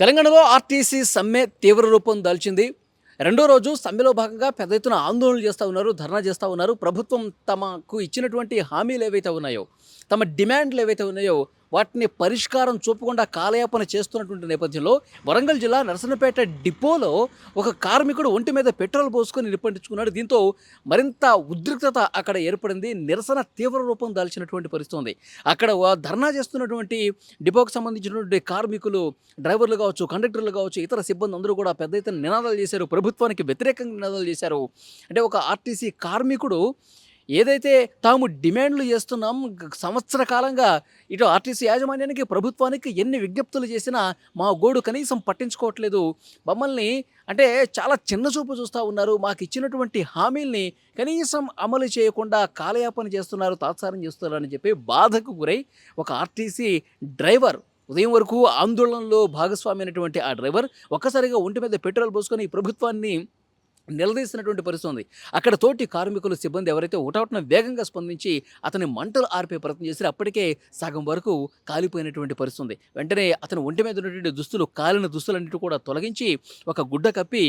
తెలంగాణలో ఆర్టీసీ సమ్మె తీవ్ర రూపం దాల్చింది. రెండో రోజు సమ్మెలో భాగంగా పెద్ద ఎత్తున ఆందోళనలు చేస్తా ఉన్నారు. ధర్నా చేస్తా ఉన్నారు. ప్రభుత్వం తమకు ఇచ్చినటువంటి హామీలు ఏవైతే ఉన్నాయో, తమ డిమాండ్లు ఏవైతే ఉన్నాయో, వాటిని పరిష్కారం చూపకుండా కాలయాపన చేస్తున్నటువంటి నేపథ్యంలో వరంగల్ జిల్లా నరసన్నపేట డిపోలో ఒక కార్మికుడు ఒంటి మీద పెట్రోల్ పోసుకొని నిప్పంటించుకున్నాడు. దీంతో మరింత ఉద్రిక్తత అక్కడ ఏర్పడింది. నిరసన తీవ్ర రూపం దాల్చినటువంటి పరిస్థితి ఉంది. అక్కడ ధర్నా చేస్తున్నటువంటి డిపోకు సంబంధించినటువంటి కార్మికులు, డ్రైవర్లు కావచ్చు, కండక్టర్లు కావచ్చు, ఇతర సిబ్బంది అందరూ కూడా పెద్ద ఎత్తున నినాదాలు చేశారు. ప్రభుత్వానికి వ్యతిరేకంగా నినాదాలు చేశారు. అంటే ఒక ఆర్టీసీ కార్మికుడు ఏదైతే తాము డిమాండ్లు చేస్తున్నాం, సంవత్సర కాలంగా ఇటు ఆర్టీసీ యాజమాన్యానికి, ప్రభుత్వానికి ఎన్ని విజ్ఞప్తులు చేసినా మా గోడు కనీసం పట్టించుకోవట్లేదు. మమ్మల్ని అంటే చాలా చిన్న చూపు చూస్తూ ఉన్నారు. మాకు ఇచ్చినటువంటి హామీల్ని కనీసం అమలు చేయకుండా కాలయాపన చేస్తున్నారు, తాత్సారం చేస్తున్నారు అని చెప్పి బాధకు గురై ఒక ఆర్టీసీ డ్రైవర్ ఉదయం వరకు ఆందోళనలో భాగస్వామి అయినటువంటి ఆ డ్రైవర్ ఒక్కసారిగా ఒంటి మీద పెట్రోల్ పోసుకొని ఈ ప్రభుత్వాన్ని నిలదీసినటువంటి పరిస్థితి ఉంది. అక్కడ తోటి కార్మికులు, సిబ్బంది ఎవరైతే హుటాహుటిన వేగంగా స్పందించి అతని మంటలు ఆర్పే ప్రయత్నం చేశారు. అప్పటికే సగం వరకు కాలిపోయినటువంటి పరిస్థితి ఉంది. వెంటనే అతను ఒంటి మీద ఉన్నటువంటి దుస్తులు, కాలిన దుస్తులన్నిటి కూడా తొలగించి ఒక గుడ్డ కప్పి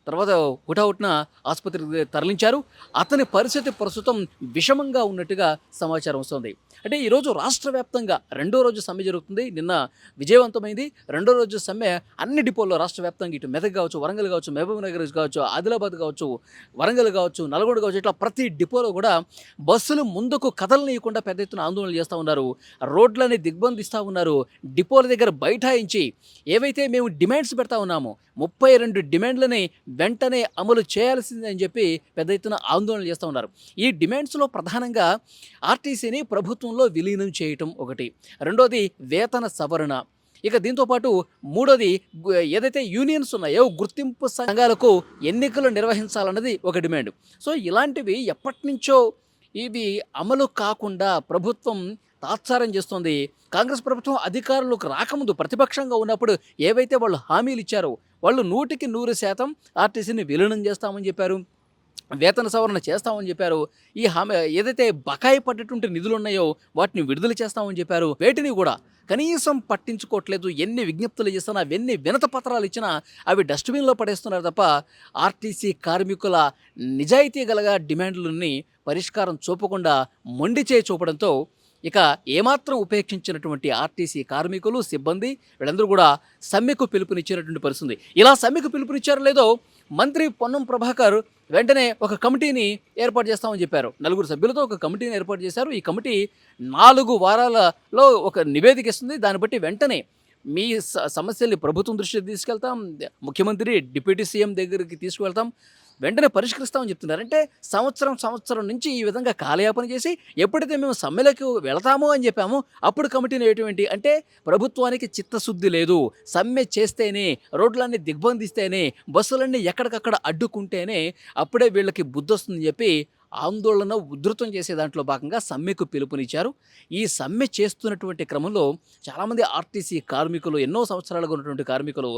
తర్వాత హుటాహుటిన ఆసుపత్రికి తరలించారు. అతని పరిస్థితి ప్రస్తుతం విషమంగా ఉన్నట్టుగా సమాచారం వస్తుంది. అంటే ఈరోజు రాష్ట్ర వ్యాప్తంగా రెండో రోజు సమ్మె జరుగుతుంది. నిన్న విజయవంతమైంది. రెండో రోజు సమ్మె అన్ని డిపోల్లో రాష్ట్ర వ్యాప్తంగా ఇటు మెదక్ కావచ్చు, వరంగల్ కావచ్చు, మహబూబ్ నగర్ కావచ్చు, ఆదిలాబాద్ కావచ్చు, వరంగల్ కావచ్చు, నల్గొండ కావచ్చు, ఇట్లా ప్రతి డిపోలో కూడా బస్సులు ముందుకు కదలనీయకుండా పెద్ద ఎత్తున ఆందోళనలు చేస్తూ ఉన్నారు. రోడ్లని దిగ్బంధిస్తూ ఉన్నారు. డిపోల దగ్గర బైఠాయించి ఏవైతే మేము డిమాండ్స్ పెడతా ఉన్నామో 32 డిమాండ్లని వెంటనే అమలు చేయాల్సిందే అని చెప్పి పెద్ద ఎత్తున ఆందోళనలు చేస్తూ ఉన్నారు. ఈ డిమాండ్స్లో ప్రధానంగా ఆర్టీసీని ప్రభుత్వంలో విలీనం చేయటం ఒకటి, రెండోది వేతన సవరణ, ఇక దీంతోపాటు మూడోది ఏదైతే యూనియన్స్ ఉన్నాయో గుర్తింపు సంఘాలకు ఎన్నికలు నిర్వహించాలన్నది ఒక డిమాండ్. సో ఇలాంటివి ఎప్పటి నుంచో ఇవి అమలు కాకుండా ప్రభుత్వం తాత్సారం చేస్తుంది. కాంగ్రెస్ ప్రభుత్వం అధికారంలోకి రాకముందు ప్రతిపక్షంగా ఉన్నప్పుడు ఏవైతే వాళ్ళు హామీలు ఇచ్చారో వాళ్ళు 100% ఆర్టీసీని విలీనం చేస్తామని చెప్పారు, వేతన సవరణ చేస్తామని చెప్పారు. ఈ హామీ ఏదైతే బకాయి పడ్డటువంటి నిధులు ఉన్నాయో వాటిని విడుదల చేస్తామని చెప్పారు. వేటిని కూడా కనీసం పట్టించుకోవట్లేదు. ఎన్ని విజ్ఞప్తులు చేస్తున్నా, ఎన్ని వినత పత్రాలు ఇచ్చినా అవి డస్ట్బిన్లో పడేస్తున్నారు తప్ప ఆర్టీసీ కార్మికుల నిజాయితీ గలగా డిమాండ్లని పరిష్కారం చూపకుండా మొండి చేయి చూపడంతో ఇక ఏమాత్రం ఉపేక్షించినటువంటి ఆర్టీసీ కార్మికులు, సిబ్బంది వీళ్ళందరూ కూడా సమ్మెకు పిలుపునిచ్చినటువంటి పరిస్థితి. ఇలా సమ్మెకు పిలుపునిచ్చారో లేదో మంత్రి పొన్నం ప్రభాకర్ వెంటనే ఒక కమిటీని ఏర్పాటు చేస్తామని చెప్పారు. 4 సభ్యులతో ఒక కమిటీని ఏర్పాటు చేశారు. ఈ కమిటీ 4 వారాలలో ఒక నివేదిక ఇస్తుంది. దాన్ని బట్టి వెంటనే మీ సమస్యల్ని ప్రభుత్వం దృష్టికి తీసుకెళ్తాం, ముఖ్యమంత్రి, డిప్యూటీ సీఎం దగ్గరికి తీసుకువెళ్తాం, వెంటనే పరిష్కరిస్తామని చెప్తున్నారు. అంటే సంవత్సరం నుంచి ఈ విధంగా కాలయాపన చేసి ఎప్పుడైతే మేము సమ్మెలకు వెళతామో అని చెప్పామో అప్పుడు కమిటీని వేయటం ఏంటి అంటే ప్రభుత్వానికి చిత్తశుద్ధి లేదు. సమ్మె చేస్తేనే, రోడ్లన్నీ దిగ్బంధిస్తేనే, బస్సులన్నీ ఎక్కడికక్కడ అడ్డుకుంటేనే అప్పుడే వీళ్ళకి బుద్ధి వస్తుందని చెప్పి ఆందోళన ఉధృతం చేసే దాంట్లో భాగంగా సమ్మెకు పిలుపునిచ్చారు. ఈ సమ్మె చేస్తున్నటువంటి క్రమంలో చాలామంది ఆర్టీసీ కార్మికులు, ఎన్నో సంవత్సరాలుగా ఉన్నటువంటి కార్మికులు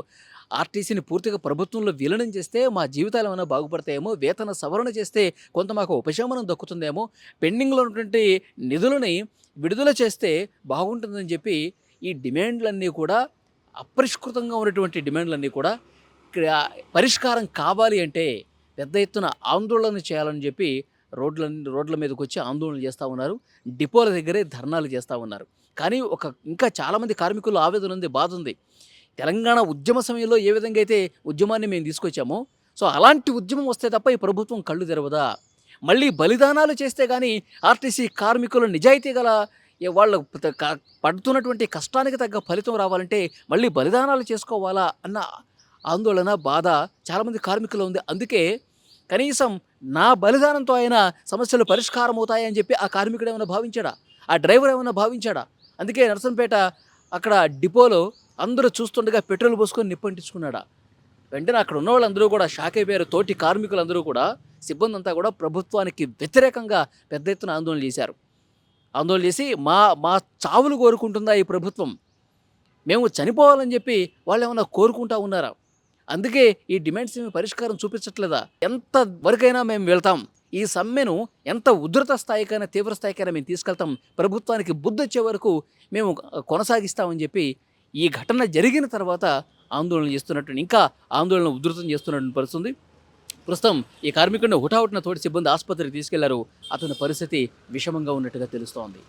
ఆర్టీసీని పూర్తిగా ప్రభుత్వంలో విలీనం చేస్తే మా జీవితాలు ఏమైనా బాగుపడతాయేమో, వేతన సవరణ చేస్తే కొంత మాకు ఉపశమనం దక్కుతుందేమో, పెండింగ్లో ఉన్నటువంటి నిధులని విడుదల చేస్తే బాగుంటుందని చెప్పి ఈ డిమాండ్లన్నీ కూడా, అపరిష్కృతంగా ఉన్నటువంటి డిమాండ్లన్నీ కూడా పరిష్కారం కావాలి అంటే పెద్ద ఎత్తున ఆందోళన చేయాలని చెప్పి రోడ్ల మీదకి వచ్చి ఆందోళనలు చేస్తూ ఉన్నారు. డిపోల దగ్గరే ధర్నాలు చేస్తూ ఉన్నారు. కానీ ఇంకా చాలామంది కార్మికులు ఆవేదన ఉంది, బాధ ఉంది. తెలంగాణ ఉద్యమ సమయంలో ఏ విధంగా అయితే ఉద్యమాన్ని మేము తీసుకొచ్చామో, సో అలాంటి ఉద్యమం వస్తే తప్ప ఈ ప్రభుత్వం కళ్ళు తెరవదా? మళ్ళీ బలిదానాలు చేస్తే కానీ ఆర్టీసీ కార్మికులు నిజాయితీ గల వాళ్ళ పడుతున్నటువంటి కష్టానికి తగ్గ ఫలితం రావాలంటే మళ్ళీ బలిదానాలు చేసుకోవాలా అన్న ఆందోళన, బాధ చాలామంది కార్మికులు ఉంది. అందుకే కనీసం నా బలిదానంతో అయినా సమస్యలు పరిష్కారం అవుతాయని చెప్పి ఆ కార్మికుడు ఏమైనా భావించాడా? ఆ డ్రైవర్ ఏమైనా భావించాడా? అందుకే నర్సంపేట అక్కడ డిపోలో అందరూ చూస్తుండగా పెట్రోల్ పోసుకొని నిప్పంటించుకున్నాడా? వెంటనే అక్కడ ఉన్న వాళ్ళందరూ కూడా షాక్ అయిపోయారు. తోటి కార్మికులందరూ కూడా, సిబ్బంది అంతా కూడా ప్రభుత్వానికి వ్యతిరేకంగా పెద్ద ఎత్తున ఆందోళన చేశారు. ఆందోళన చేసి మా చావులు కోరుకుంటుందా ఈ ప్రభుత్వం? మేము చనిపోవాలని చెప్పి వాళ్ళు ఏమైనా కోరుకుంటా ఉన్నారా? అందుకే ఈ డిమాండ్స్ పరిష్కారం చూపించట్లేదా? ఎంత వరకైనా మేము వెళ్తాం, ఈ సమ్మెను ఎంత ఉధృత స్థాయికైనా, తీవ్ర స్థాయికైనా మేము తీసుకెళ్తాం, ప్రభుత్వానికి బుద్ధి వచ్చే వరకు మేము కొనసాగిస్తామని చెప్పి ఈ ఘటన జరిగిన తర్వాత ఆందోళన చేస్తున్నట్టు ఇంకా ఆందోళన ఉధృతం చేస్తున్నటువంటి పరిస్థితుంది. ప్రస్తుతం ఈ కార్మికుడిని హుటాహుటిన తోటి సిబ్బంది ఆసుపత్రికి తీసుకెళ్లారు. అతని పరిస్థితి విషమంగా ఉన్నట్టుగా తెలుస్తోంది.